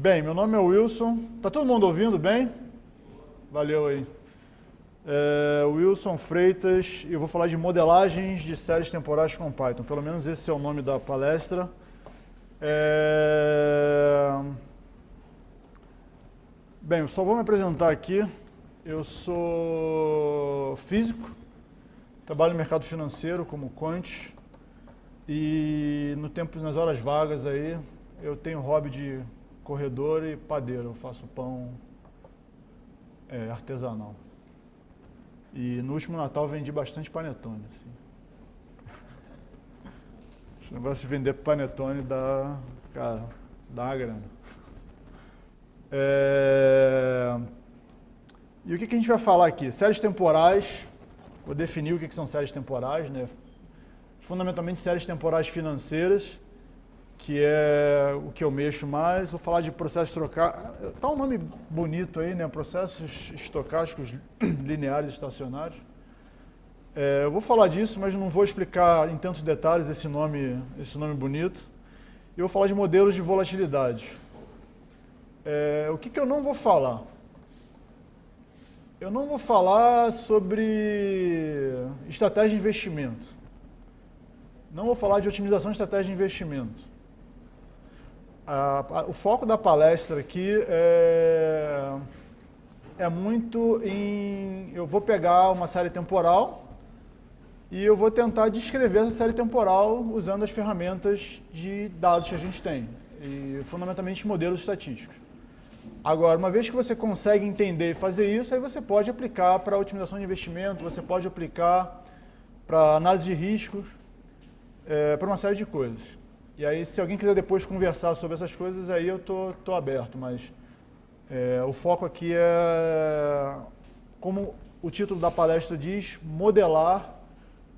Bem, meu nome é Wilson. Tá todo mundo ouvindo bem? Valeu aí. Wilson Freitas, e eu vou falar de modelagens de séries temporais com Python. Pelo menos esse é o nome da palestra. Bem, eu só vou me apresentar aqui. Eu sou físico, trabalho no mercado financeiro como quant, e no tempo, nas horas vagas aí, eu tenho hobby de corredor e padeiro. Eu faço pão artesanal. E no último Natal vendi bastante panetone. Assim. Esse negócio de vender panetone dá uma grana. E o que a gente vai falar aqui? Séries temporais. Vou definir o que são séries temporais, né? Fundamentalmente séries temporais financeiras, que é o que eu mexo mais. Vou falar de processos estocásticos. Tá um nome bonito aí, né? Processos estocásticos lineares estacionários. Eu vou falar disso, mas não vou explicar em tantos detalhes esse nome bonito. E vou falar de modelos de volatilidade. O que eu não vou falar? Eu não vou falar sobre estratégia de investimento. Não vou falar de otimização de estratégia de investimento. O foco da palestra aqui é muito em... Eu vou pegar uma série temporal e eu vou tentar descrever essa série temporal usando as ferramentas de dados que a gente tem, e fundamentalmente modelos estatísticos. Agora, uma vez que você consegue entender e fazer isso, aí você pode aplicar para otimização de investimento, você pode aplicar para análise de riscos, para uma série de coisas. E aí, se alguém quiser depois conversar sobre essas coisas, aí eu tô aberto, mas o foco aqui é, como o título da palestra diz, modelar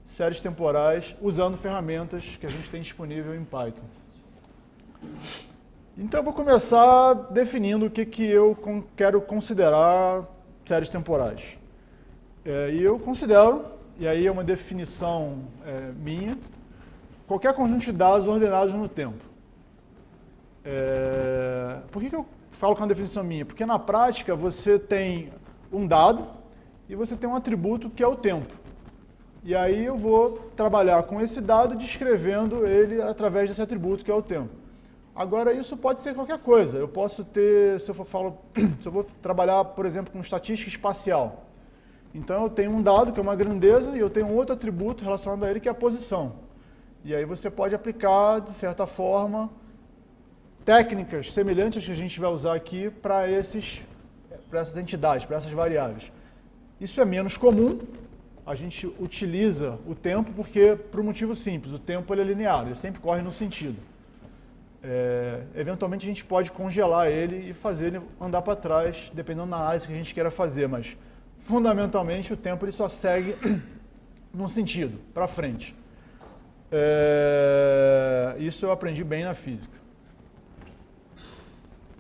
séries temporais usando ferramentas que a gente tem disponível em Python. Então eu vou começar definindo o que eu quero considerar séries temporais. E eu considero, e aí é uma definição minha, qualquer conjunto de dados ordenados no tempo. Por que eu falo que é uma definição minha? Porque na prática você tem um dado e você tem um atributo que é o tempo. E aí eu vou trabalhar com esse dado descrevendo ele através desse atributo que é o tempo. Agora isso pode ser qualquer coisa. Eu posso ter, se eu vou trabalhar, por exemplo, com estatística espacial. Então eu tenho um dado que é uma grandeza e eu tenho um outro atributo relacionado a ele que é a posição. E aí você pode aplicar, de certa forma, técnicas semelhantes que a gente vai usar aqui para essas entidades, para essas variáveis. Isso é menos comum, a gente utiliza o tempo porque, por um motivo simples, o tempo ele é linear, ele sempre corre no sentido. Eventualmente a gente pode congelar ele e fazer ele andar para trás, dependendo da análise que a gente queira fazer, mas fundamentalmente o tempo ele só segue num sentido, para frente. Isso eu aprendi bem na física.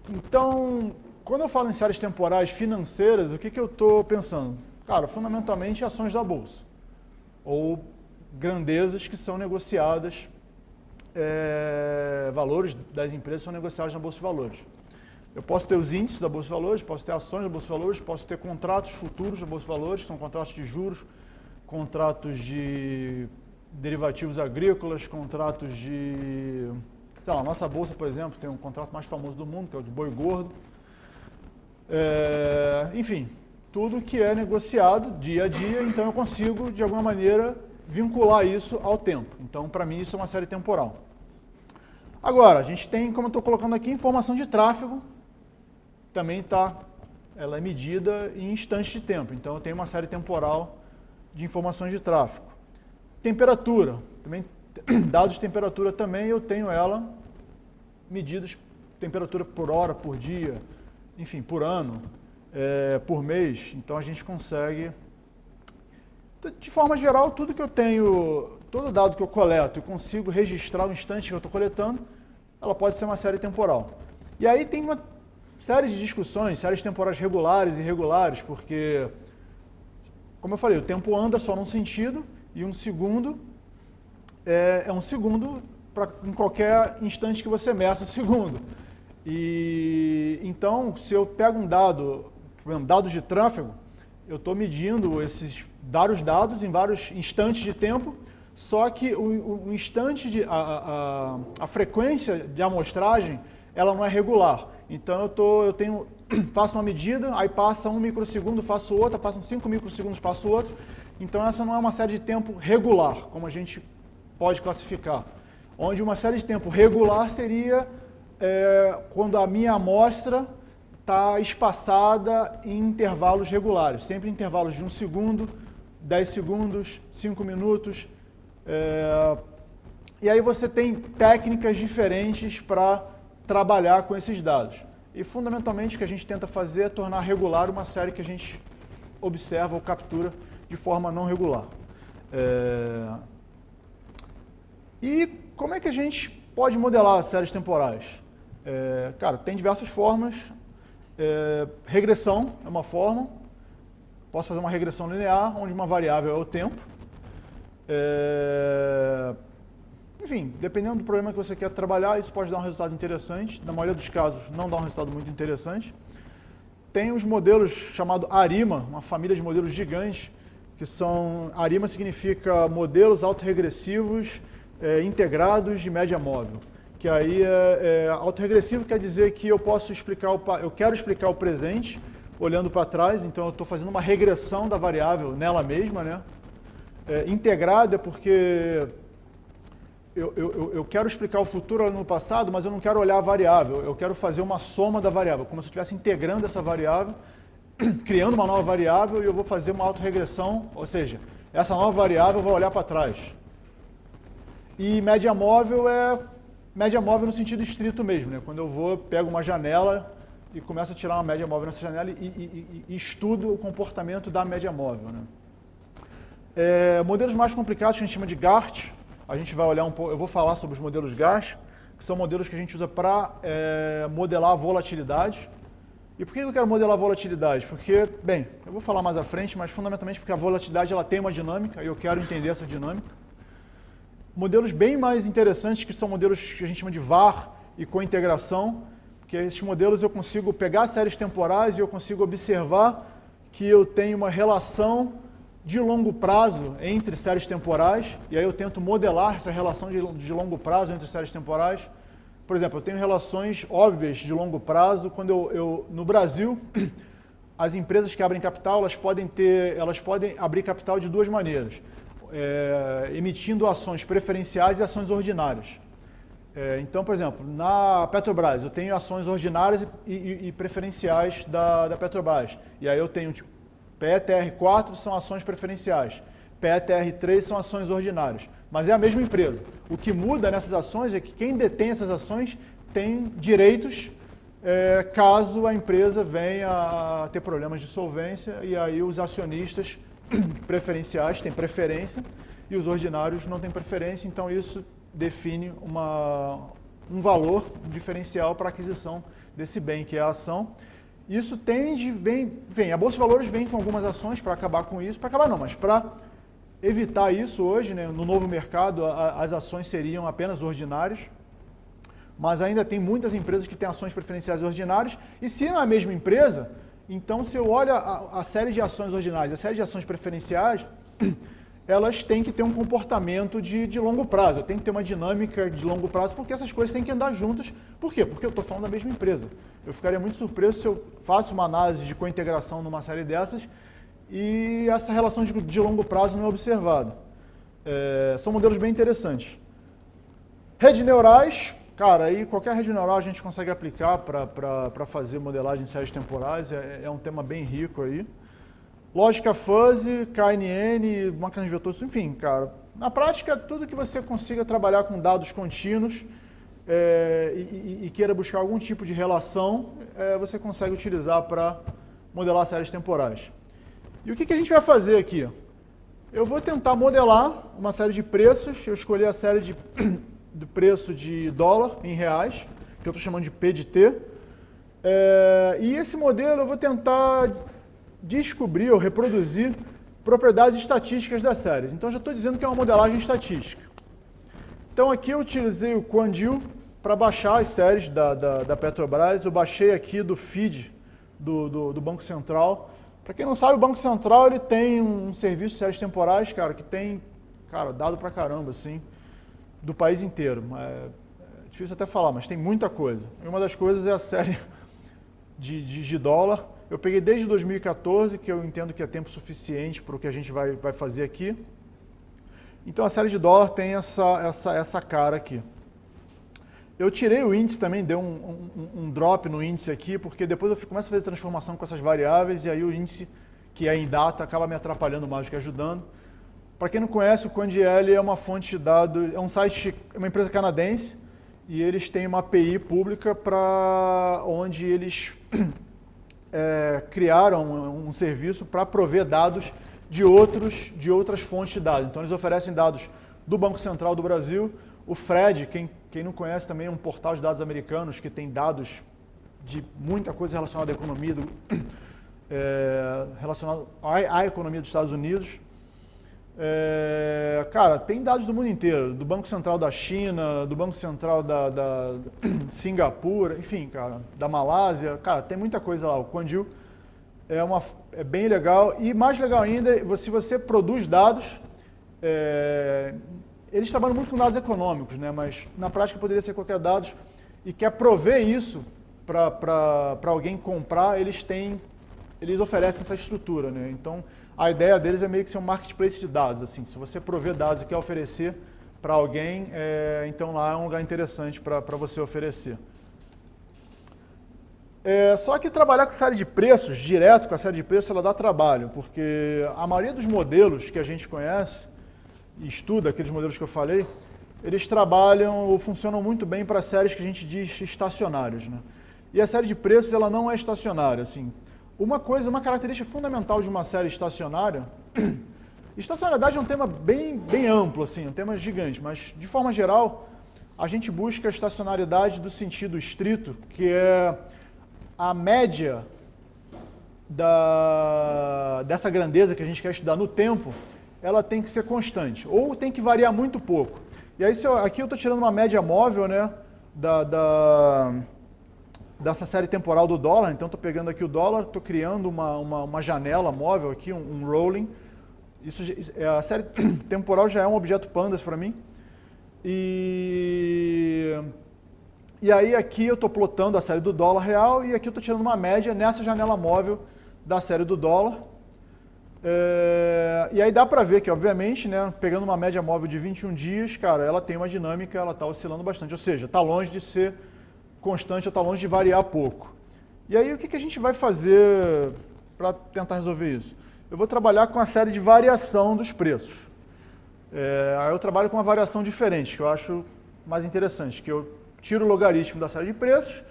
Então, quando eu falo em séries temporais financeiras, o que eu estou pensando? Cara, fundamentalmente ações da bolsa, ou grandezas que são negociadas, valores das empresas são negociados na Bolsa de Valores. Eu posso ter os índices da Bolsa de Valores, posso ter ações da Bolsa de Valores, posso ter contratos futuros da Bolsa de Valores, que são contratos de juros, contratos de derivativos agrícolas, contratos de... Sei lá, a nossa bolsa, por exemplo, tem um contrato mais famoso do mundo, que é o de boi gordo. Enfim, tudo que é negociado dia a dia, então eu consigo, de alguma maneira, vincular isso ao tempo. Então, para mim, isso é uma série temporal. Agora, a gente tem, como eu estou colocando aqui, informação de tráfego. Também ela é medida em instantes de tempo. Então, eu tenho uma série temporal de informações de tráfego. Temperatura. Também, dados de temperatura também eu tenho ela medidas, temperatura por hora, por dia, enfim, por ano, por mês. Então, a gente consegue... De forma geral, tudo que eu tenho, todo dado que eu coleto e consigo registrar o instante que eu estou coletando, ela pode ser uma série temporal. E aí tem uma série de discussões, séries temporais regulares e irregulares, porque, como eu falei, o tempo anda só num sentido e um segundo é um segundo em qualquer instante que você meça o segundo. E então, se eu pego um dado, por exemplo, dados de tráfego, eu estou medindo esses vários dados em vários instantes de tempo, só que o instante, a frequência de amostragem, ela não é regular. Então faço uma medida, aí passa 1 microsegundo, faço outra, passam 5 microsegundos, faço outra. Então essa não é uma série de tempo regular, como a gente pode classificar. Onde uma série de tempo regular seria quando a minha amostra está espaçada em intervalos regulares, sempre em intervalos de 1 segundo, 10 segundos, 5 minutos. E aí você tem técnicas diferentes para trabalhar com esses dados. E fundamentalmente o que a gente tenta fazer é tornar regular uma série que a gente observa ou captura de forma não regular. E como é que a gente pode modelar séries temporais? Cara, tem diversas formas. Regressão é uma forma. Posso fazer uma regressão linear, onde uma variável é o tempo. Enfim, dependendo do problema que você quer trabalhar, isso pode dar um resultado interessante. Na maioria dos casos, não dá um resultado muito interessante. Tem os modelos chamados ARIMA, uma família de modelos gigantes, que são... ARIMA significa modelos autorregressivos integrados de média móvel. Que aí autorregressivo quer dizer que eu quero explicar o presente olhando para trás, então eu estou fazendo uma regressão da variável nela mesma, né? Integrado é porque eu quero explicar o futuro olhando no passado, mas eu não quero olhar a variável, eu quero fazer uma soma da variável, como se eu estivesse integrando essa variável, criando uma nova variável e eu vou fazer uma autorregressão, ou seja, essa nova variável vai olhar para trás. E média móvel no sentido estrito mesmo, né? Quando eu pego uma janela e começo a tirar uma média móvel nessa janela e estudo o comportamento da média móvel, né? Modelos mais complicados que a gente chama de GART, a gente vai olhar um pouco, eu vou falar sobre os modelos GART, que são modelos que a gente usa para modelar a volatilidade. E por que eu quero modelar a volatilidade? Porque, bem, eu vou falar mais à frente, mas fundamentalmente porque a volatilidade ela tem uma dinâmica e eu quero entender essa dinâmica. Modelos bem mais interessantes, que são modelos que a gente chama de VAR e cointegração, porque esses modelos eu consigo pegar séries temporais e eu consigo observar que eu tenho uma relação de longo prazo entre séries temporais, e aí eu tento modelar essa relação de longo prazo entre séries temporais. Por exemplo, eu tenho relações óbvias de longo prazo, quando no Brasil, as empresas que abrem capital, elas podem abrir capital de duas maneiras, emitindo ações preferenciais e ações ordinárias. Então, por exemplo, na Petrobras, eu tenho ações ordinárias e preferenciais da Petrobras, e aí eu tenho PETR4 são ações preferenciais, PETR3 são ações ordinárias, mas é a mesma empresa. O que muda nessas ações é que quem detém essas ações tem direitos caso a empresa venha a ter problemas de solvência, e aí os acionistas preferenciais têm preferência e os ordinários não têm preferência, então isso define um valor diferencial para a aquisição desse bem, que é a ação. Isso a Bolsa de Valores vem com algumas ações para acabar com isso, mas para evitar isso hoje, né, no novo mercado, as ações seriam apenas ordinárias, mas ainda tem muitas empresas que têm ações preferenciais ordinárias, e se é a mesma empresa, então se eu olho a série de ações ordinárias, a série de ações preferenciais, elas têm que ter um comportamento de longo prazo, eu tenho que ter uma dinâmica de longo prazo, porque essas coisas têm que andar juntas. Por quê? Porque eu estou falando da mesma empresa. Eu ficaria muito surpreso se eu faço uma análise de cointegração numa série dessas e essa relação de longo prazo não é observada. São modelos bem interessantes. Redes neurais, cara, aí qualquer rede neural a gente consegue aplicar para fazer modelagem de séries temporais, é um tema bem rico aí. Lógica fuzzy, KNN, máquinas de vetores, enfim, cara. Na prática, tudo que você consiga trabalhar com dados contínuos e queira buscar algum tipo de relação, você consegue utilizar para modelar séries temporais. E o que a gente vai fazer aqui? Eu vou tentar modelar uma série de preços, eu escolhi a série do preço de dólar em reais, que eu estou chamando de P de T. E esse modelo eu vou tentar descobrir ou reproduzir propriedades estatísticas das séries. Então já estou dizendo que é uma modelagem estatística. Então aqui eu utilizei o Quandill para baixar as séries da Petrobras, eu baixei aqui do feed do Banco Central. Para quem não sabe, o Banco Central ele tem um serviço de séries temporais, cara, que tem, cara, dado pra caramba, assim, do país inteiro. É difícil até falar, mas tem muita coisa. E uma das coisas é a série de dólar. Eu peguei desde 2014, que eu entendo que é tempo suficiente para o que a gente vai fazer aqui. Então a série de dólar tem essa cara aqui. Eu tirei o índice também, deu um drop no índice aqui, porque depois eu começo a fazer transformação com essas variáveis e aí o índice, que é em data, acaba me atrapalhando mais do que ajudando. Para quem não conhece, o QuantL é uma fonte de dados, é um site, é uma empresa canadense, e eles têm uma API pública para onde eles criaram um serviço para prover dados de outras fontes de dados. Então eles oferecem dados do Banco Central do Brasil. O Fred, quem não conhece também, é um portal de dados americanos que tem dados de muita coisa relacionada à economia, relacionada à economia dos Estados Unidos. Cara, tem dados do mundo inteiro, do Banco Central da China, do Banco Central da Singapura, enfim, cara, da Malásia. Cara, tem muita coisa lá. O QuantL é bem legal e mais legal ainda, se você produz dados, eles trabalham muito com dados econômicos, né? Mas na prática poderia ser qualquer dados e quer prover isso para alguém comprar, eles oferecem essa estrutura, né? Então a ideia deles é meio que ser um marketplace de dados, assim. Se você prover dados e quer oferecer para alguém, então lá é um lugar interessante para você oferecer. Só que trabalhar com série de preços, direto com a série de preços, ela dá trabalho, porque a maioria dos modelos que a gente conhece e estuda, aqueles modelos que eu falei, eles trabalham ou funcionam muito bem para séries que a gente diz estacionárias, né? E a série de preços, ela não é estacionária, assim. Uma característica fundamental de uma série estacionária, estacionalidade é um tema bem amplo, assim, um tema gigante, mas de forma geral, a gente busca a estacionalidade do sentido estrito, que é a média dessa grandeza que a gente quer estudar no tempo, ela tem que ser constante, ou tem que variar muito pouco. E aí, aqui eu estou tirando uma média móvel, né, dessa série temporal do dólar. Então estou pegando aqui o dólar, estou criando uma janela móvel aqui, um rolling. A série temporal já é um objeto pandas para mim. E aí aqui eu estou plotando a série do dólar real e aqui eu estou tirando uma média nessa janela móvel da série do dólar. E aí dá para ver que, obviamente, né, pegando uma média móvel de 21 dias, cara, ela tem uma dinâmica, ela está oscilando bastante, ou seja, está longe de ser constante, ou está longe de variar pouco. E aí o que a gente vai fazer para tentar resolver isso? Eu vou trabalhar com a série de variação dos preços. Aí eu trabalho com uma variação diferente, que eu acho mais interessante, que eu tiro o logaritmo da série de preços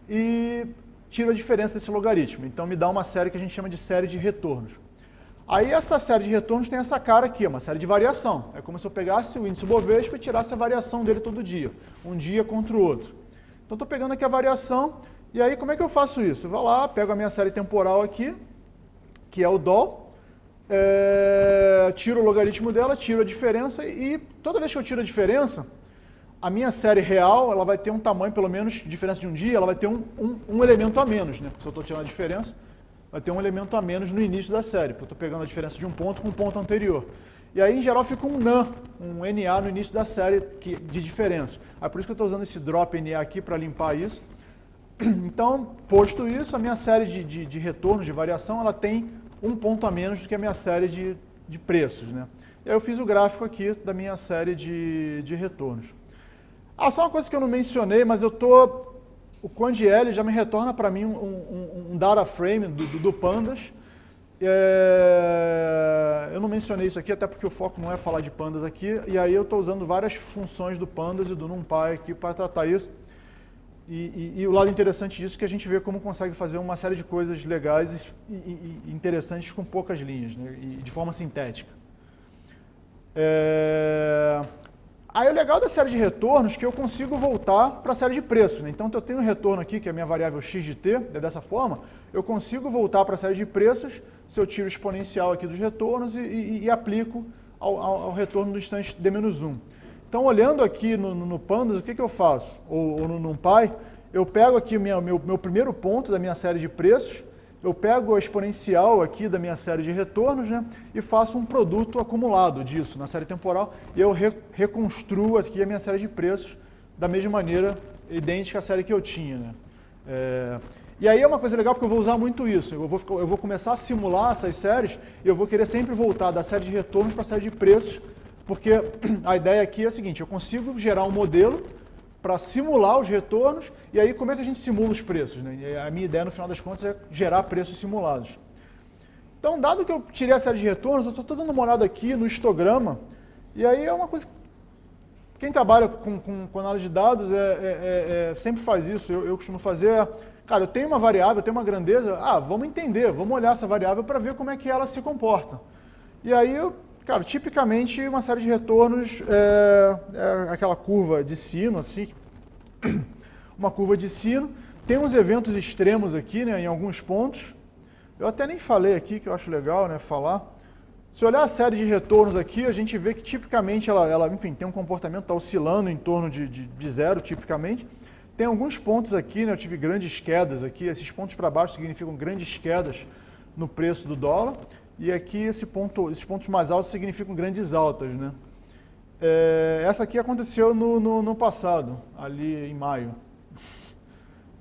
e tiro a diferença desse logaritmo. Então me dá uma série que a gente chama de série de retornos. Aí essa série de retornos tem essa cara aqui, uma série de variação. É como se eu pegasse o índice Bovespa e tirasse a variação dele todo dia, um dia contra o outro. Então estou pegando aqui a variação, e aí como é que eu faço isso? Eu vou lá, pego a minha série temporal aqui, que é o DOL, tiro o logaritmo dela, tiro a diferença, e toda vez que eu tiro a diferença, a minha série real ela vai ter um tamanho, pelo menos, diferença de um dia, ela vai ter um elemento a menos, né? Porque se eu estou tirando a diferença, vai ter um elemento a menos no início da série, porque eu estou pegando a diferença de um ponto com um ponto anterior. E aí, em geral, fica um NaN, um NA no início da série de diferença. É por isso que eu estou usando esse drop NA aqui para limpar isso. Então, posto isso, a minha série de retornos, de variação, ela tem um ponto a menos do que a minha série de preços, né? E aí eu fiz o gráfico aqui da minha série de retornos. Só uma coisa que eu não mencionei, mas o QuantL já me retorna para mim um data frame do Pandas. Eu não mencionei isso aqui, até porque o foco não é falar de Pandas aqui, e aí eu estou usando várias funções do Pandas e do NumPy aqui para tratar isso. E o lado interessante disso é que a gente vê como consegue fazer uma série de coisas legais e interessantes com poucas linhas, né, e de forma sintética. Aí o legal da série de retornos é que eu consigo voltar para a série de preços, né? Então eu tenho um retorno aqui, que é a minha variável x de t, dessa forma, eu consigo voltar para a série de preços se eu tiro o exponencial aqui dos retornos e aplico ao retorno do instante d-1. Então, olhando aqui no Pandas, o que eu faço? Ou no NumPy, eu pego aqui o meu primeiro ponto da minha série de preços, eu pego a exponencial aqui da minha série de retornos, né, e faço um produto acumulado disso na série temporal, e eu reconstruo aqui a minha série de preços da mesma maneira, idêntica à série que eu tinha. Né. E aí é uma coisa legal porque eu vou usar muito isso, eu vou começar a simular essas séries, e eu vou querer sempre voltar da série de retornos para a série de preços, porque a ideia aqui é a seguinte, eu consigo gerar um modelo para simular os retornos, e aí como é que a gente simula os preços? Né? E a minha ideia, no final das contas, é gerar preços simulados. Então, dado que eu tirei a série de retornos, eu estou dando uma olhada aqui no histograma, e aí é uma coisa que quem trabalha com análise de dados sempre faz isso, eu costumo fazer, cara, eu tenho uma variável, eu tenho uma grandeza, vamos entender, vamos olhar essa variável para ver como é que ela se comporta. E aí, cara, tipicamente uma série de retornos é aquela curva de sino, assim, uma curva de sino. Tem uns eventos extremos aqui, né, em alguns pontos. Eu até nem falei aqui, que eu acho legal, né, falar. Se olhar a série de retornos aqui, a gente vê que tipicamente ela enfim, tem um comportamento, está oscilando em torno de zero, tipicamente. Tem alguns pontos aqui, né, eu tive grandes quedas aqui, esses pontos para baixo significam grandes quedas no preço do dólar. E aqui esses pontos mais altos significam grandes altas, né? Essa aqui aconteceu no passado, ali em maio.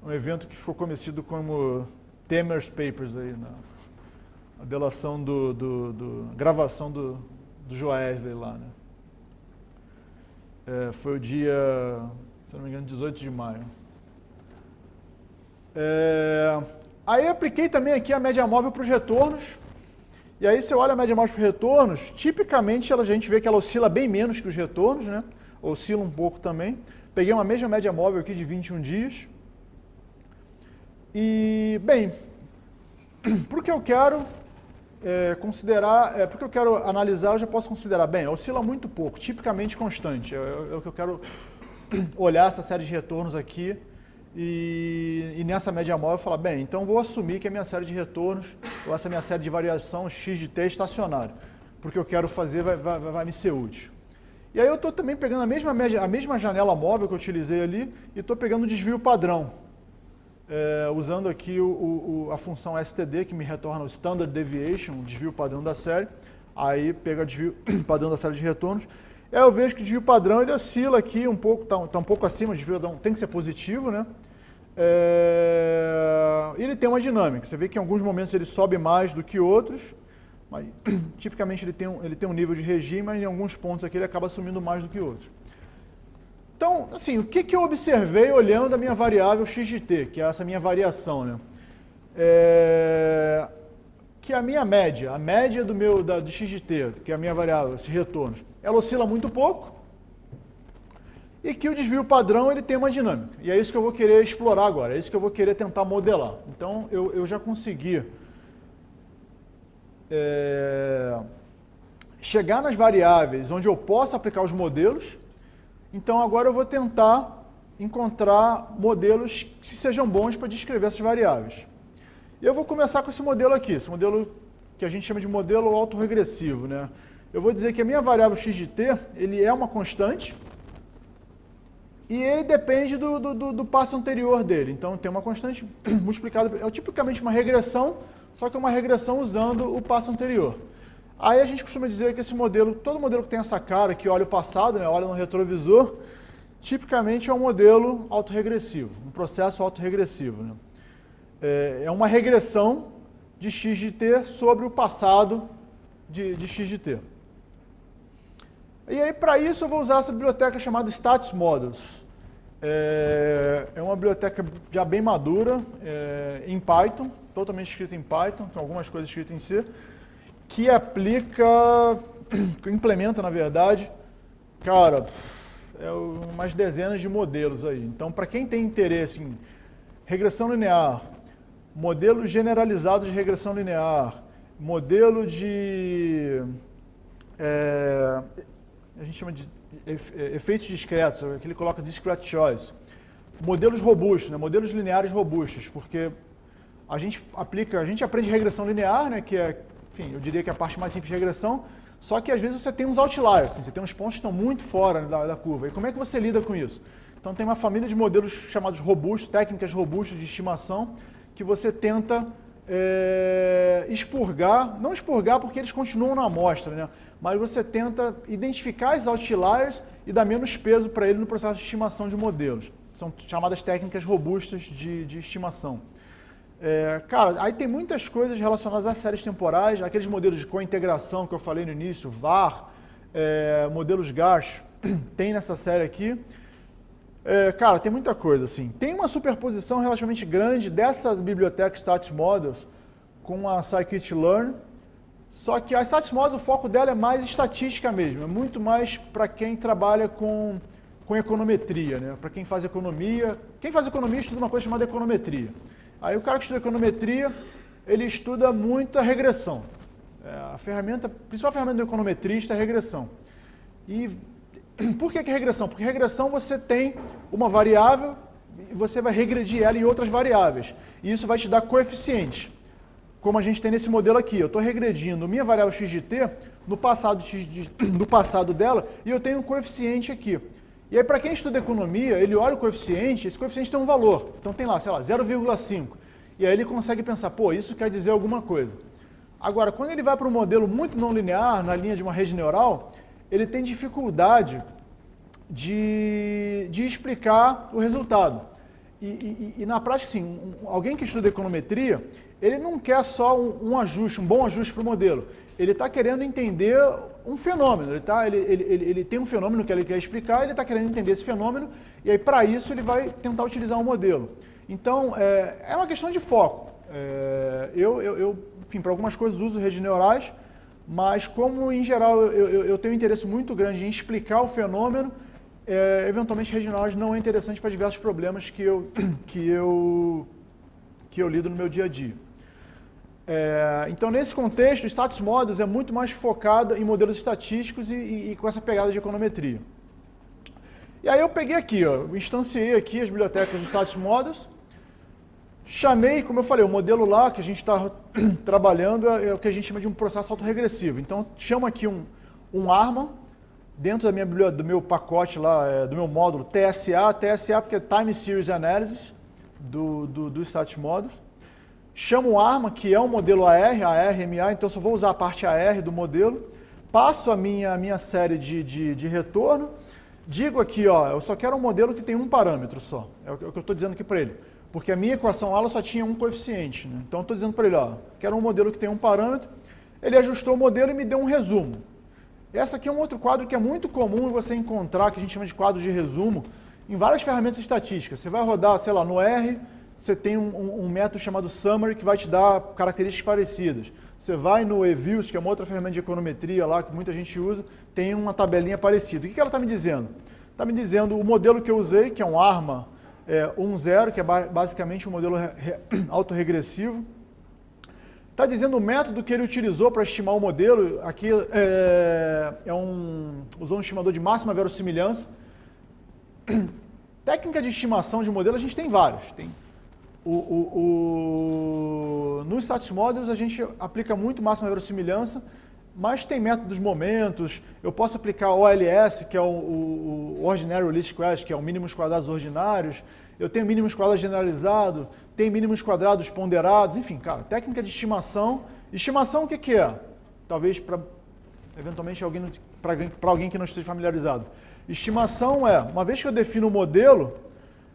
Um evento que ficou conhecido como Temer's Papers, aí, a delação gravação do Joesley lá, né? Foi o dia, se não me engano, 18 de maio. Aí eu apliquei também aqui a média móvel para os retornos. E aí, se você olha a média móvel para os retornos, tipicamente a gente vê que ela oscila bem menos que os retornos, né? Oscila um pouco também. Peguei uma mesma média móvel aqui de 21 dias. E, bem, para o que eu quero considerar, para o que eu quero analisar, eu já posso considerar, bem, oscila muito pouco, tipicamente constante. É o que eu quero olhar essa série de retornos aqui. E nessa média móvel eu falar, bem, então vou assumir que a minha série de retornos, ou essa minha série de variação x de t é estacionária, porque eu quero fazer vai me ser útil. E aí eu estou também pegando a mesma janela móvel que eu utilizei ali, e estou pegando o desvio padrão, usando aqui a função std, que me retorna o standard deviation, o desvio padrão da série, aí pega o desvio padrão da série de retornos. Aí eu vejo que o desvio padrão ele oscila aqui um pouco, está um pouco acima, o desvio padrão tem que ser positivo, né? Ele tem uma dinâmica, você vê que em alguns momentos ele sobe mais do que outros, mas tipicamente ele tem um nível de regime, mas em alguns pontos aqui ele acaba subindo mais do que outros. Então, assim, o que eu observei olhando a minha variável x de t, que é essa minha variação, né? Que a minha média, a média de x de t, que é a minha variável, esses retornos, ela oscila muito pouco, e que o desvio padrão ele tem uma dinâmica. E é isso que eu vou querer explorar agora, é isso que eu vou querer tentar modelar. Então, eu já consegui chegar nas variáveis onde eu posso aplicar os modelos. Então, agora eu vou tentar encontrar modelos que sejam bons para descrever essas variáveis. E eu vou começar com esse modelo aqui, esse modelo que a gente chama de modelo autorregressivo, né? Eu vou dizer que a minha variável x de t, ele é uma constante, e ele depende do passo anterior dele. Então, tem uma constante multiplicada, é tipicamente uma regressão, só que é uma regressão usando o passo anterior. Aí a gente costuma dizer que esse modelo, todo modelo que tem essa cara, que olha o passado, né, olha no retrovisor, tipicamente é um modelo autorregressivo, um processo autorregressivo, né? É uma regressão de x de t sobre o passado de x de t. E aí, para isso, eu vou usar essa biblioteca chamada Stats Models. É uma biblioteca já bem madura, em Python, totalmente escrita em Python, tem algumas coisas escritas em C, que implementa, na verdade, cara, umas dezenas de modelos aí. Então, para quem tem interesse em regressão linear, modelos generalizados de regressão linear, modelo de... a gente chama de efeitos discretos, aqui ele coloca discrete choice. Modelos robustos, né? Modelos lineares robustos, porque a gente aprende regressão linear, né? Que é, enfim, eu diria que é a parte mais simples de regressão, Só que às vezes você tem uns outliers, assim, você tem uns pontos que estão muito fora da curva. E como é que você lida com isso? Então tem uma família de modelos chamados robustos, técnicas robustas de estimação, que você tenta expurgar, não expurgar porque eles continuam na amostra, né? Mas você tenta identificar os outliers e dar menos peso para ele no processo de estimação de modelos. São chamadas técnicas robustas de estimação. Cara, aí tem muitas coisas relacionadas às séries temporais, aqueles modelos de cointegração que eu falei no início, VAR, modelos GARCH, tem nessa série aqui. Cara, tem muita coisa, assim. Tem uma superposição relativamente grande dessas bibliotecas Stats Models com a Scikit-Learn, só que a Stats Models, o foco dela é mais estatística mesmo, é muito mais para quem trabalha com econometria, né? Para quem faz economia. Quem faz economia estuda uma coisa chamada econometria. Aí o cara que estuda econometria, ele estuda muita regressão. A principal ferramenta do econometrista é a regressão. E por que regressão? Porque regressão você tem uma variável e você vai regredir ela em outras variáveis. E isso vai te dar coeficientes. Como a gente tem nesse modelo aqui. Eu estou regredindo minha variável x de t no passado dela e eu tenho um coeficiente aqui. E aí, para quem estuda economia, ele olha o coeficiente, esse coeficiente tem um valor. Então tem lá, sei lá, 0,5. E aí ele consegue pensar, pô, isso quer dizer alguma coisa. Agora, quando ele vai para um modelo muito não linear, na linha de uma rede neural, ele tem dificuldade de explicar o resultado. E na prática, sim, alguém que estuda econometria, ele não quer só um ajuste, um bom ajuste para o modelo. Ele está querendo entender um fenômeno, ele tem um fenômeno que ele quer explicar, ele está querendo entender esse fenômeno, e aí para isso ele vai tentar utilizar um modelo. Então, é uma questão de foco. Enfim, para algumas coisas uso redes neurais, mas como em geral eu tenho um interesse muito grande em explicar o fenômeno, eventualmente redes neurais não é interessante para diversos problemas que eu lido no meu dia a dia. Então, nesse contexto, o Stats Models é muito mais focado em modelos estatísticos e com essa pegada de econometria. E aí eu peguei aqui, instanciei aqui as bibliotecas de Stats Models, chamei, como eu falei, o modelo lá que a gente está trabalhando é o que a gente chama de um processo autorregressivo. Então, chamo aqui um ARMA, dentro do meu pacote lá, do meu módulo TSA porque é Time Series Analysis, do Stats Models. Chamo o ARMA, que é um modelo ARMA, então eu só vou usar a parte AR do modelo, passo a minha série de retorno, digo aqui, eu só quero um modelo que tem um parâmetro só, é o que eu estou dizendo aqui para ele, porque a minha equação lá só tinha um coeficiente, né? Então eu estou dizendo para ele, quero um modelo que tem um parâmetro, ele ajustou o modelo e me deu um resumo. Essa aqui é um outro quadro que é muito comum você encontrar, que a gente chama de quadro de resumo, em várias ferramentas estatísticas. Você vai rodar, sei lá, no R, você tem um método chamado Summary que vai te dar características parecidas. Você vai no eViews, que é uma outra ferramenta de econometria lá que muita gente usa, tem uma tabelinha parecida. O que ela está me dizendo? Está me dizendo o modelo que eu usei, que é um ARMA 1.0, que é basicamente um modelo autorregressivo. Está dizendo o método que ele utilizou para estimar o modelo. Aqui usou um estimador de máxima verossimilhança. Técnica de estimação de modelo a gente tem vários. No Stats Models a gente aplica muito máxima verossimilhança, mas tem métodos momentos, eu posso aplicar OLS, que é o Ordinary Least Squares, que é o mínimos quadrados ordinários, eu tenho mínimos quadrados generalizado, tem mínimos quadrados ponderados, enfim, cara, técnica de estimação. Estimação o que é? Talvez eventualmente para alguém que não esteja familiarizado. Estimação é, uma vez que eu defino o modelo,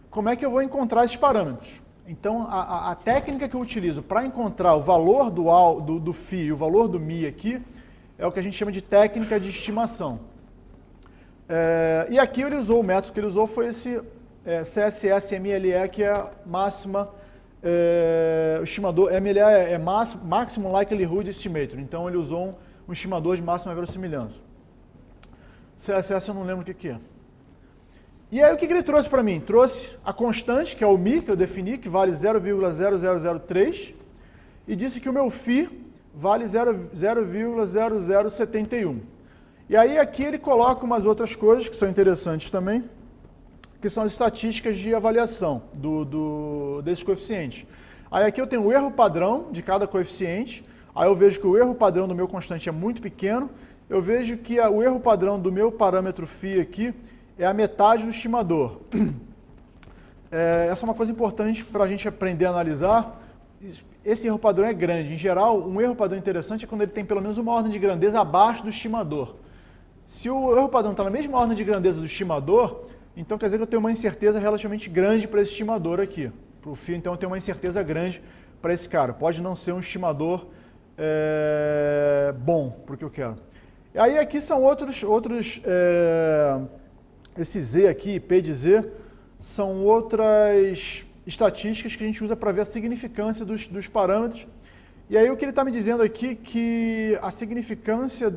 como é que eu vou encontrar esses parâmetros? Então, a técnica que eu utilizo para encontrar o valor do φ e o valor do mi aqui, é o que a gente chama de técnica de estimação. E aqui ele usou, o método que ele usou foi esse CSS-MLE, que é a máxima, o estimador, MLE é Maximum Likelihood Estimator, então ele usou um estimador de máxima verossimilhança. CSS eu não lembro o que é. E aí o que ele trouxe para mim? Trouxe a constante, que é o mi, que eu defini, que vale 0,0003, e disse que o meu φ vale 0,0071. E aí aqui ele coloca umas outras coisas que são interessantes também, que são as estatísticas de avaliação desses coeficientes. Aí aqui eu tenho o erro padrão de cada coeficiente, aí eu vejo que o erro padrão do meu constante é muito pequeno, eu vejo que o erro padrão do meu parâmetro φ aqui é a metade do estimador. Essa é uma coisa importante para a gente aprender a analisar. Esse erro padrão é grande. Em geral, um erro padrão interessante é quando ele tem pelo menos uma ordem de grandeza abaixo do estimador. Se o erro padrão está na mesma ordem de grandeza do estimador, então quer dizer que eu tenho uma incerteza relativamente grande para esse estimador aqui. Para o φ, então eu tenho uma incerteza grande para esse cara. Pode não ser um estimador bom para o que eu quero. E aí aqui são esse Z aqui, P de Z, são outras estatísticas que a gente usa para ver a significância dos parâmetros. E aí o que ele está me dizendo aqui que a significância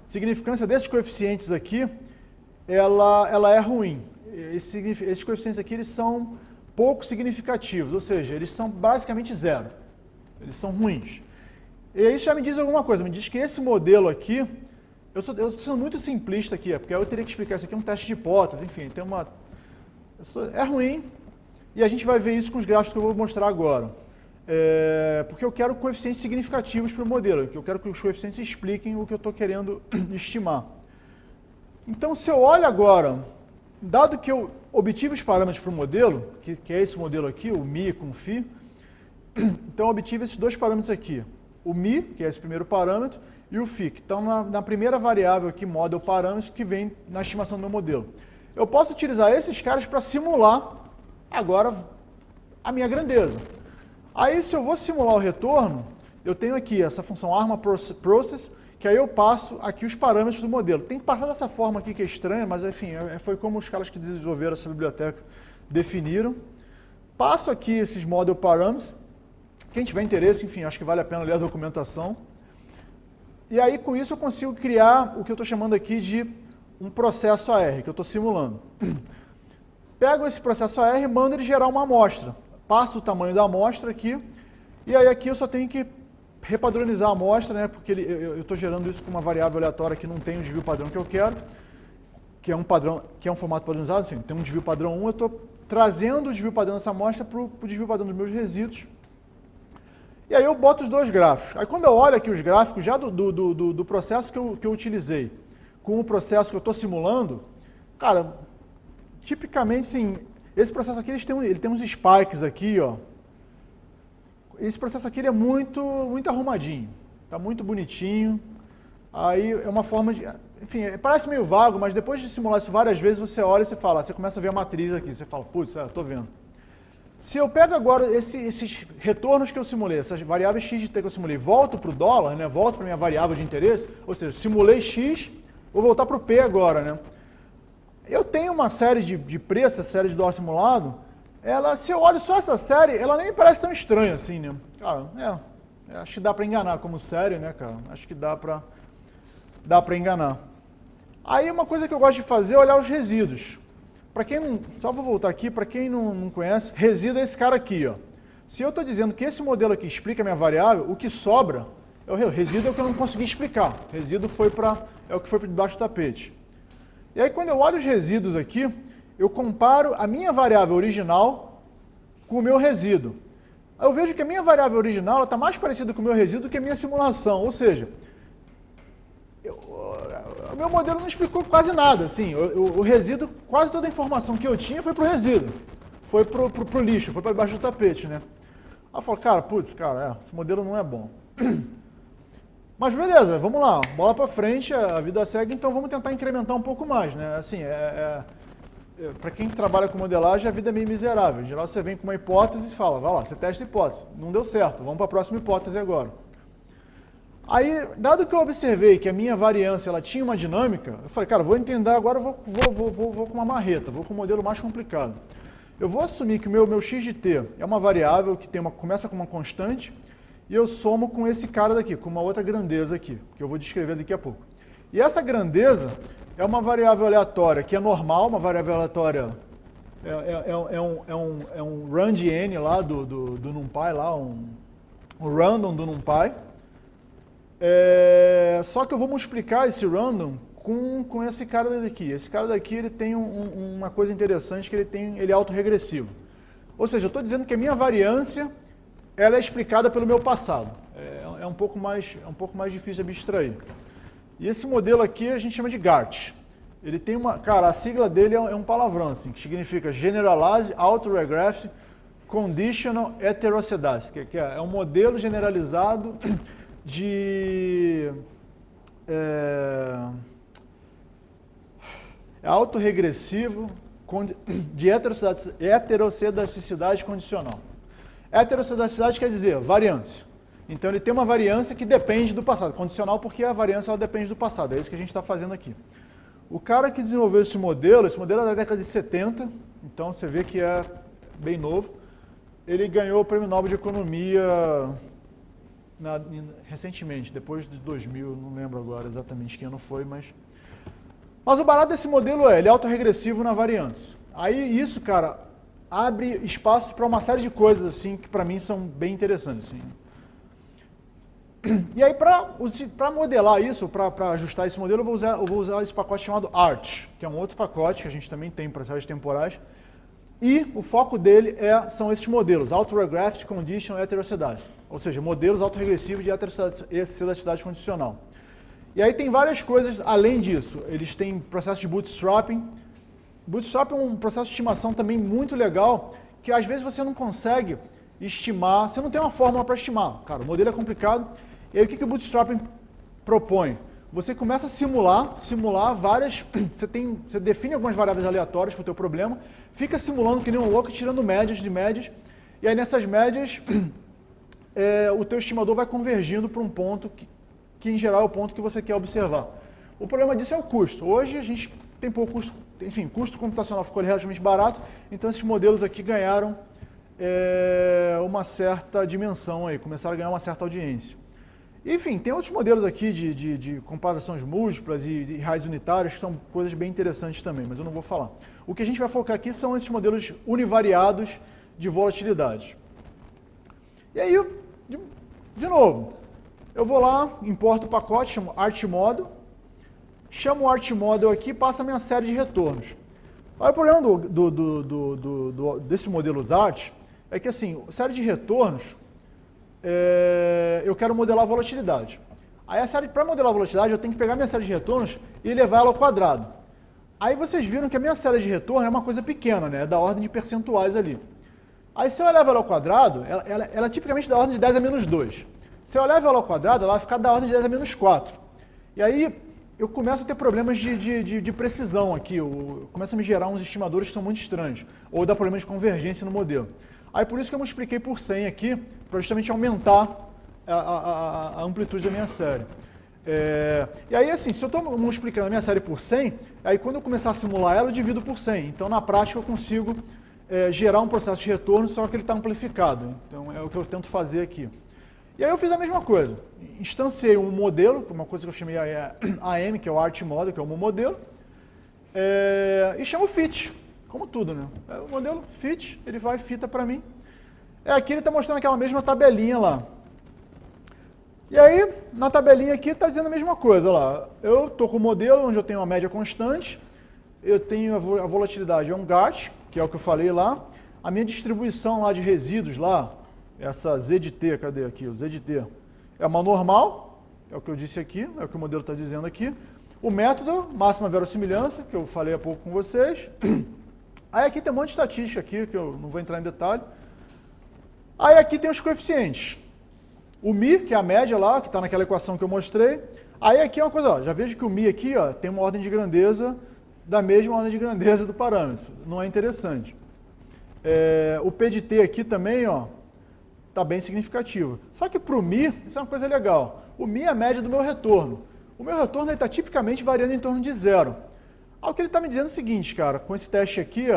significância desses coeficientes aqui, ela é ruim. Esses coeficientes aqui eles são pouco significativos, ou seja, eles são basicamente zero. Eles são ruins. E isso já me diz alguma coisa, me diz que esse modelo aqui, eu estou sendo muito simplista aqui, porque eu teria que explicar, isso aqui é um teste de hipótese, enfim, é ruim, e a gente vai ver isso com os gráficos que eu vou mostrar agora. Porque eu quero coeficientes significativos para o modelo, eu quero que os coeficientes expliquem o que eu estou querendo estimar. Então, se eu olho agora, dado que eu obtive os parâmetros para o modelo, que é esse modelo aqui, o μ com φ, então eu obtive esses dois parâmetros aqui. O μ, que é esse primeiro parâmetro, e o φ, que estão na primeira variável aqui, model parâmetros, que vem na estimação do meu modelo. Eu posso utilizar esses caras para simular agora a minha grandeza. Aí, se eu vou simular o retorno, eu tenho aqui essa função ArmaProcess, que aí eu passo aqui os parâmetros do modelo. Tem que passar dessa forma aqui que é estranha, mas enfim, foi como os caras que desenvolveram essa biblioteca definiram. Passo aqui esses model parâmetros. Quem tiver interesse, enfim, acho que vale a pena ler a documentação. E aí, com isso, eu consigo criar o que eu estou chamando aqui de um processo AR, que eu estou simulando. Pego esse processo AR e mando ele gerar uma amostra. Passo o tamanho da amostra aqui, e aí aqui eu só tenho que repadronizar a amostra, né, porque eu estou gerando isso com uma variável aleatória que não tem o desvio padrão que eu quero, que é um formato padronizado, assim, tem um desvio padrão 1, eu estou trazendo o desvio padrão dessa amostra para o desvio padrão dos meus resíduos. E aí eu boto os dois gráficos. Aí quando eu olho aqui os gráficos já do processo que eu utilizei com o processo que eu estou simulando, cara, tipicamente, sim, esse processo aqui ele tem uns spikes aqui, ó. Esse processo aqui ele é muito arrumadinho, tá muito bonitinho. Aí é uma forma de, enfim, parece meio vago, mas depois de simular isso várias vezes, você olha e você começa a ver a matriz aqui, você fala, putz, eu tô vendo. Se eu pego agora esses retornos que eu simulei, essas variáveis x de t que eu simulei, volto para o dólar, né, volto para a minha variável de interesse, ou seja, simulei x, vou voltar para o p agora, né. Eu tenho uma série de preços, essa série de dólar simulado, se eu olho só essa série, ela nem me parece tão estranha assim, né. Cara, acho que dá para enganar como série, né, cara, acho que dá para enganar. Aí uma coisa que eu gosto de fazer é olhar os resíduos. Para quem não, só vou voltar aqui, para quem não conhece, resíduo é esse cara aqui, ó. Se eu estou dizendo que esse modelo aqui explica a minha variável, o que sobra, o resíduo é o que eu não consegui explicar. Resíduo é o que foi para debaixo do tapete. E aí quando eu olho os resíduos aqui, eu comparo a minha variável original com o meu resíduo. Eu vejo que a minha variável original está mais parecida com o meu resíduo do que a minha simulação, ou seja, o meu modelo não explicou quase nada, assim, o resíduo, quase toda a informação que eu tinha foi para o resíduo, foi para o lixo, foi para debaixo do tapete, né? Aí eu falo, cara, esse modelo não é bom. Mas beleza, vamos lá, bola para frente, a vida segue, então vamos tentar incrementar um pouco mais, né? Assim, para quem trabalha com modelagem, a vida é meio miserável. Em geral, você vem com uma hipótese e fala, vai lá, você testa a hipótese, não deu certo, vamos para a próxima hipótese agora. Aí, dado que eu observei que a minha variância ela tinha uma dinâmica, eu falei, cara, vou entender agora, vou com uma marreta, vou com um modelo mais complicado. Eu vou assumir que o meu x de t é uma variável que começa com uma constante e eu somo com esse cara daqui, com uma outra grandeza aqui, que eu vou descrever daqui a pouco. E essa grandeza é uma variável aleatória que é normal, uma variável aleatória é um rand_n lá do NumPy, lá, um random do NumPy. Só que eu vou multiplicar esse random com esse cara daqui. Esse cara daqui ele tem uma coisa interessante, que ele é autorregressivo. Ou seja, eu estou dizendo que a minha variância ela é explicada pelo meu passado. É um pouco mais difícil de abstrair. E esse modelo aqui a gente chama de GART. Ele tem uma... Cara, a sigla dele é um palavrão, assim, que significa Generalized Autoregraphed Conditional Heteroscedastic, que é um modelo generalizado de... autorregressivo de heteroscedasticidade condicional. Heteroscedasticidade quer dizer variância. Então ele tem uma variância que depende do passado. Condicional porque a variância ela depende do passado. É isso que a gente está fazendo aqui. O cara que desenvolveu esse modelo é da década de 70, então você vê que é bem novo. Ele ganhou o Prêmio Nobel de Economia recentemente, depois de 2000, não lembro agora exatamente que ano foi, mas o barato desse modelo ele é autorregressivo na variância. Aí isso, cara, abre espaço para uma série de coisas assim que para mim são bem interessantes. Assim. E aí, para modelar isso, para ajustar esse modelo, eu vou usar esse pacote chamado ART, que é um outro pacote que a gente também tem para séries temporais. E o foco dele são esses modelos, Autoregraphed Conditional Heteroscedastic, ou seja, modelos autorregressivos de heteroscedasticidade condicional. E aí tem várias coisas além disso. Eles têm processo de bootstrapping. Bootstrapping é um processo de estimação também muito legal, que às vezes você não consegue estimar, você não tem uma fórmula para estimar. Cara, o modelo é complicado. E aí o que o Bootstrapping propõe? Você começa a simular várias, você define algumas variáveis aleatórias para o teu problema, fica simulando que nem um louco, tirando médias de médias, e aí nessas médias o teu estimador vai convergindo para um ponto que em geral é o ponto que você quer observar. O problema disso é o custo. Hoje a gente tem pouco custo, enfim, custo computacional ficou relativamente barato, então esses modelos aqui ganharam uma certa dimensão aí, começaram a ganhar uma certa audiência. Enfim, tem outros modelos aqui de comparações múltiplas e raízes unitárias que são coisas bem interessantes também, mas eu não vou falar. O que a gente vai focar aqui são esses modelos univariados de volatilidade. E aí, de novo, eu vou lá, importo o pacote, chamo ArtModel, chamo o ArtModel aqui e passo a minha série de retornos. Aí, o problema desse modelo ART é que, assim, série de retornos, eu quero modelar a volatilidade. Aí, para modelar a volatilidade, eu tenho que pegar minha série de retornos e levar ela ao quadrado. Aí, vocês viram que a minha série de retorno é uma coisa pequena, né? É da ordem de percentuais ali. Aí, se eu levo ela ao quadrado, ela é tipicamente da ordem de 10 a menos 2. Se eu levo ela ao quadrado, ela vai ficar da ordem de 10 a menos 4. E aí, eu começo a ter problemas de precisão aqui. Eu começo a me gerar uns estimadores que são muito estranhos. Ou dá problemas de convergência no modelo. Aí por isso que eu multipliquei por 100 aqui, para justamente aumentar a amplitude da minha série. E aí assim, se eu estou multiplicando a minha série por 100, aí quando eu começar a simular ela, eu divido por 100. Então na prática eu consigo gerar um processo de retorno, só que ele está amplificado. Então é o que eu tento fazer aqui. E aí eu fiz a mesma coisa. Instanciei um modelo, uma coisa que eu chamei AM, que é o ArtModel, que é o meu modelo, e chamo Fit. Como tudo, né? O modelo fit, ele vai fita para mim. Aqui ele está mostrando aquela mesma tabelinha lá. E aí, na tabelinha aqui, está dizendo a mesma coisa lá. Eu estou com o modelo onde eu tenho uma média constante, eu tenho a volatilidade, é um GART, que é o que eu falei lá. A minha distribuição lá de resíduos lá, essa Z de T, cadê aqui? O Z de T é uma normal, é o que eu disse aqui, é o que o modelo está dizendo aqui. O método, máxima verossimilhança, que eu falei há pouco com vocês. Aí aqui tem um monte de estatística aqui, que eu não vou entrar em detalhe. Aí aqui tem os coeficientes. O μ, que é a média lá, que está naquela equação que eu mostrei. Aí aqui é uma coisa, ó, já vejo que o μ aqui tem uma ordem de grandeza da mesma ordem de grandeza do parâmetro. Não é interessante. O P de T aqui também está bem significativo. Só que para o μ, isso é uma coisa legal. O μ é a média do meu retorno. O meu retorno está tipicamente variando em torno de 0. O que ele está me dizendo é o seguinte, cara, com esse teste aqui,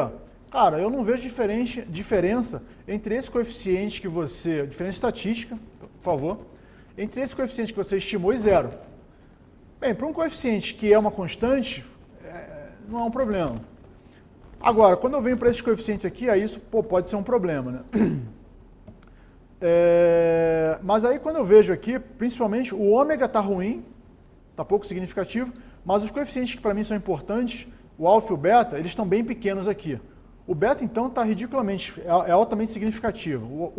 cara, eu não vejo diferença entre esse coeficiente que você, diferença estatística, por favor, entre esse coeficiente que você estimou e 0. Bem, para um coeficiente que é uma constante, não é um problema. Agora, quando eu venho para esses coeficientes aqui, aí isso pode ser um problema, né? Mas aí quando eu vejo aqui, principalmente o ômega está ruim, está pouco significativo, mas os coeficientes que para mim são importantes, o alfa e o beta, eles estão bem pequenos aqui. O beta, então, está ridiculamente, é altamente significativo.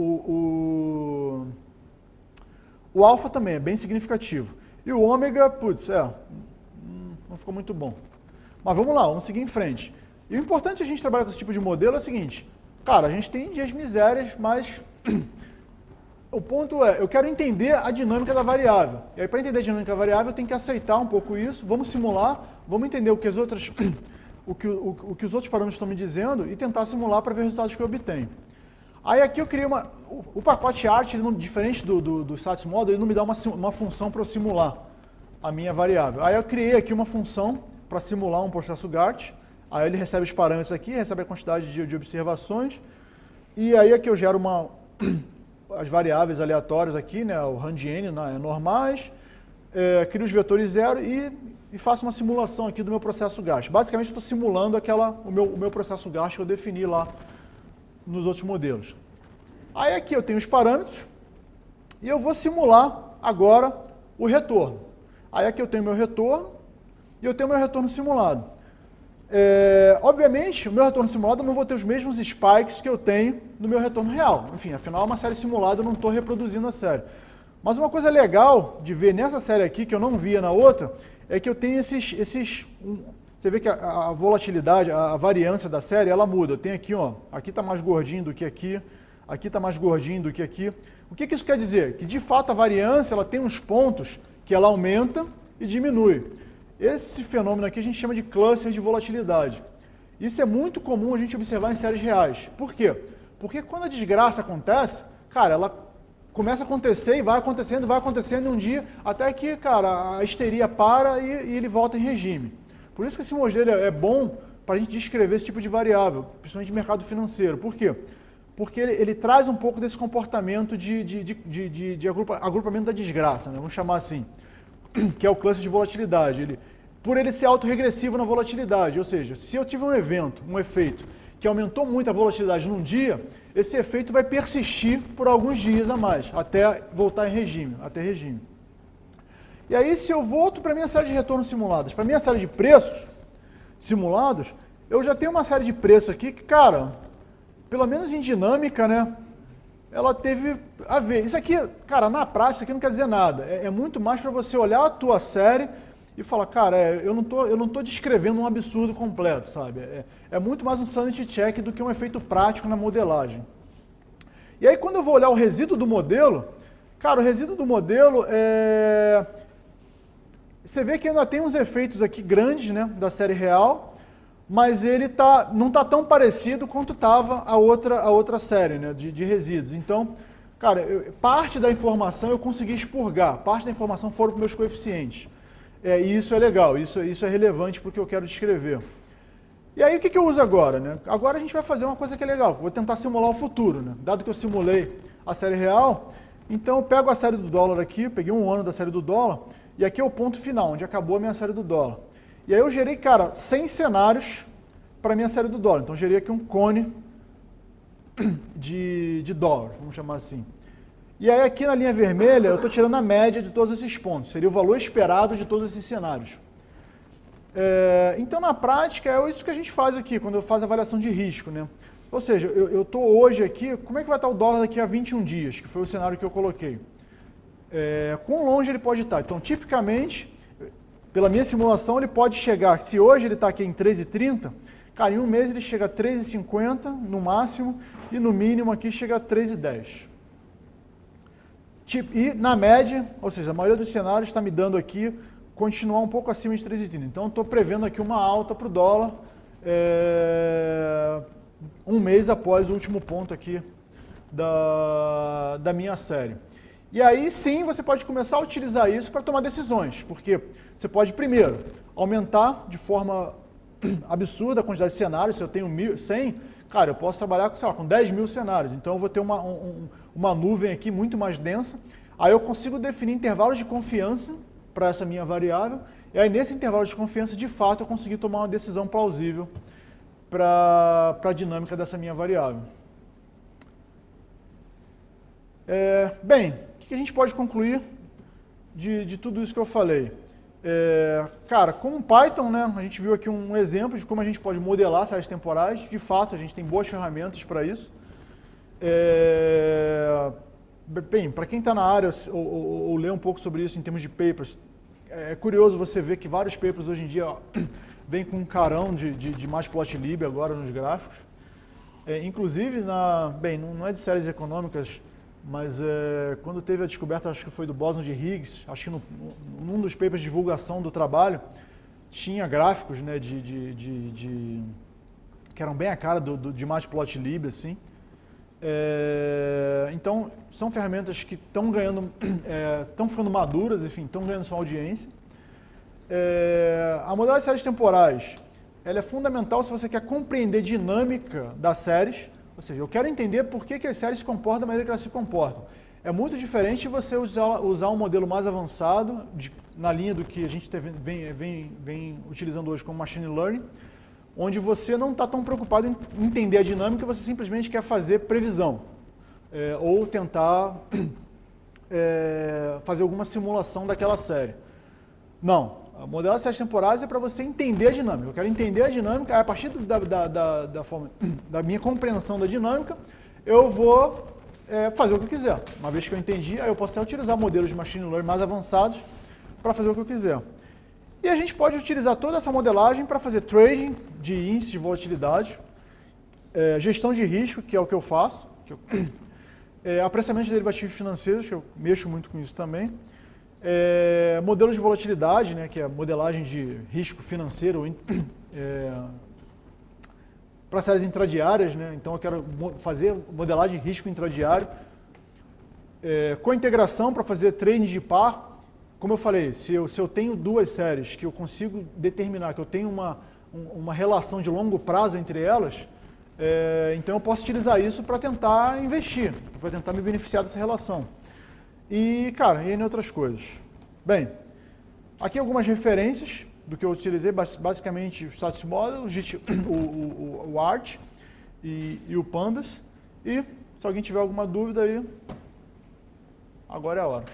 O alfa também é bem significativo. E o ômega, putz, não ficou muito bom. Mas vamos lá, vamos seguir em frente. E o importante a gente trabalhar com esse tipo de modelo é o seguinte, cara, a gente tem dias misérias, mas o ponto é, eu quero entender a dinâmica da variável. E aí, para entender a dinâmica da variável, eu tenho que aceitar um pouco isso, vamos simular, vamos entender o que os outros parâmetros estão me dizendo e tentar simular para ver os resultados que eu obtenho. Aí aqui eu criei o pacote ART, ele não, diferente do Stats Model, ele não me dá uma função para eu simular a minha variável. Aí eu criei aqui uma função para simular um processo GART, aí ele recebe os parâmetros aqui, recebe a quantidade de observações, e aí aqui eu gero as variáveis aleatórias aqui, né, o RAND-N normais, crio os vetores zero e faço uma simulação aqui do meu processo GART. Basicamente eu estou simulando o meu processo GART que eu defini lá nos outros modelos. Aí aqui eu tenho os parâmetros e eu vou simular agora o retorno. Aí aqui eu tenho meu retorno e eu tenho meu retorno simulado. Obviamente, o meu retorno simulado eu não vou ter os mesmos spikes que eu tenho no meu retorno real. Enfim, afinal é uma série simulada, eu não estou reproduzindo a série. Mas uma coisa legal de ver nessa série aqui, que eu não via na outra, é que eu tenho você vê que a volatilidade, a variância da série, ela muda. Eu tenho aqui, ó, aqui está mais gordinho do que aqui está mais gordinho do que aqui. O que isso quer dizer? Que de fato a variância ela tem uns pontos que ela aumenta e diminui. Esse fenômeno aqui a gente chama de cluster de volatilidade. Isso é muito comum a gente observar em séries reais. Por quê? Porque quando a desgraça acontece, cara, ela começa a acontecer e vai acontecendo um dia, até que, cara, a histeria para e ele volta em regime. Por isso que esse modelo é bom para a gente descrever esse tipo de variável, principalmente de mercado financeiro. Por quê? Porque ele traz um pouco desse comportamento de agrupamento da desgraça, né? Vamos chamar assim, que é o cluster de volatilidade. Por ele ser autorregressivo na volatilidade, ou seja, se eu tive um efeito que aumentou muito a volatilidade num dia, esse efeito vai persistir por alguns dias a mais, até voltar em regime, E aí, se eu volto para a minha série de retornos simulados, para a minha série de preços simulados, eu já tenho uma série de preços aqui que, cara, pelo menos em dinâmica, né, ela teve a ver. Isso aqui, cara, na prática, isso aqui não quer dizer nada. É muito mais para você olhar a tua série e falar, cara, eu não tô descrevendo um absurdo completo, sabe? É muito mais um sanity check do que um efeito prático na modelagem. E aí, quando eu vou olhar o resíduo do modelo, cara, o resíduo do modelo você vê que ainda tem uns efeitos aqui grandes, né, da série real, mas ele não está tão parecido quanto estava a outra série, né, de resíduos. Então, cara, parte da informação eu consegui expurgar, parte da informação foram para os meus coeficientes. E isso é legal, isso é relevante para o que eu quero descrever. E aí o que eu uso agora? Né? Agora a gente vai fazer uma coisa que é legal, vou tentar simular o futuro. Né? Dado que eu simulei a série real, então eu pego a série do dólar aqui, peguei um ano da série do dólar, e aqui é o ponto final, onde acabou a minha série do dólar. E aí eu gerei, cara, 100 cenários para a minha série do dólar. Então eu gerei aqui um cone de dólar, vamos chamar assim. E aí aqui na linha vermelha eu estou tirando a média de todos esses pontos, seria o valor esperado de todos esses cenários. Então na prática é isso que a gente faz aqui, quando eu faço a avaliação de risco. Né? Ou seja, eu estou hoje aqui, como é que vai estar o dólar daqui a 21 dias, que foi o cenário que eu coloquei? Quão longe ele pode estar? Então tipicamente, pela minha simulação, ele pode chegar, se hoje ele está aqui em 13,30, cara, em um mês ele chega a 3,50 no máximo, e no mínimo aqui chega a 3,10. E na média, ou seja, a maioria dos cenários está me dando aqui continuar um pouco acima de 3,30. Então, estou prevendo aqui uma alta para o dólar um mês após o último ponto aqui da minha série. E aí, sim, você pode começar a utilizar isso para tomar decisões, porque você pode, primeiro, aumentar de forma absurda a quantidade de cenários. Se eu tenho 100, cara, eu posso trabalhar com 10 mil cenários. Então, eu vou ter uma nuvem aqui muito mais densa. Aí eu consigo definir intervalos de confiança para essa minha variável. E aí, nesse intervalo de confiança, de fato, eu consegui tomar uma decisão plausível para a dinâmica dessa minha variável. Bem, o que a gente pode concluir de tudo isso que eu falei? Cara, com o Python, né, a gente viu aqui um exemplo de como a gente pode modelar séries temporais. De fato, a gente tem boas ferramentas para isso. Bem, para quem está na área ou lê um pouco sobre isso em termos de papers, é curioso você ver que vários papers hoje em dia vêm com um carão de Matplotlib agora nos gráficos. Inclusive, bem, não é de séries econômicas, mas quando teve a descoberta, acho que foi do bóson de Higgs, acho que num dos papers de divulgação do trabalho, tinha gráficos, né, que eram bem a cara de Matplotlib, assim. Então, são ferramentas que estão ganhando, estão ficando maduras, enfim, estão ganhando sua audiência. A modelagem de séries temporais, ela é fundamental se você quer compreender a dinâmica das séries, ou seja, eu quero entender por que as séries se comportam da maneira que elas se comportam. É muito diferente você usar um modelo mais avançado, na linha do que a gente vem utilizando hoje como Machine Learning, onde você não está tão preocupado em entender a dinâmica, você simplesmente quer fazer previsão, ou tentar fazer alguma simulação daquela série. Não, a modelagem de séries temporais é para você entender a dinâmica. Eu quero entender a dinâmica, a partir da minha compreensão da dinâmica, eu vou fazer o que eu quiser. Uma vez que eu entendi, aí eu posso até utilizar modelos de Machine Learning mais avançados para fazer o que eu quiser. E a gente pode utilizar toda essa modelagem para fazer trading de índice de volatilidade, gestão de risco, que é o que eu faço, apreciamento de derivativos financeiros, que eu mexo muito com isso também, modelos de volatilidade, né, que é a modelagem de risco financeiro para séries intradiárias, né, então eu quero fazer modelagem de risco intradiário, com integração para fazer trading de par. Como eu falei, se eu tenho duas séries que eu consigo determinar que eu tenho uma relação de longo prazo entre elas, então eu posso utilizar isso para tentar investir, para tentar me beneficiar dessa relação. E, cara, e em outras coisas. Bem, aqui algumas referências do que eu utilizei, basicamente o Status Model, o ART e o Pandas. E se alguém tiver alguma dúvida aí, agora é a hora.